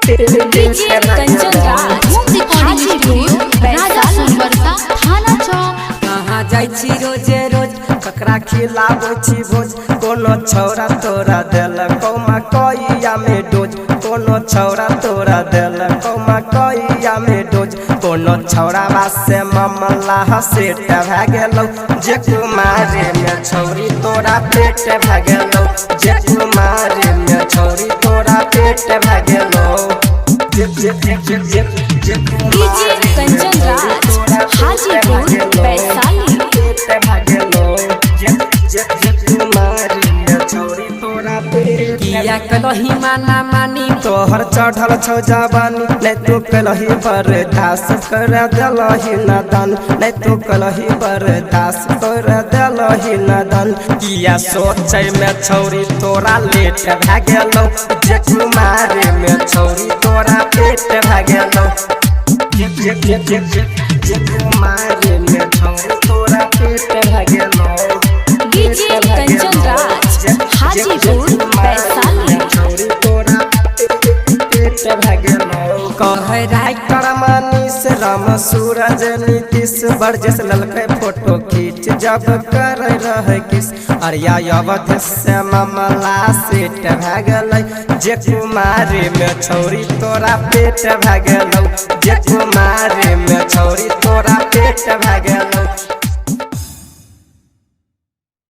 DJ Kanchan Raj Hajipur राजा सुनबरसा थाना चौक। कहाँ जाइ छी रोजे रोज ककरा खिलाबै छी भोज। कोनो छौरा तोरा देलक मकइया में डोज। कोनो छौरा तोरा देलक मकइया में डोज। कोनो छौरा से मामला सेट भए गेलौ। जे कुमारे में छौरी तोरा पेट भए गेलौ। जे कुमारे में छौरी तोरा पेट भए गेलौ। डीजे कंचन राज हाजीपुर वैशाली। किया कलही माना मानी तोहर चढ़ल छौ जवानी। नहीं तू कलही बर्दाश्त कर देलही नदन। नहीं तू कलही बर्दाश्त कर देलही नदन। किया सोचे में छौरी तोरा लेट भए गेलौ। जे कुमारे में छौरी तोरा पेट भए गेलौ। जे कुमारे में छौरी तोरा पेट भए गेलौ। डीजे कंचन राज हाजीपुर वैशाली। कहराई करमानीस राम सूरज नीतीश बरजस ललकै फोटो खींच जब कर रह किस। अरिया अवध से मामला सेट भए गेलै। जे कुमारे में छौरी तोरा पेट भए गेलौ। जे कुमारे में छौरी तोरा पेट भए गेलौ।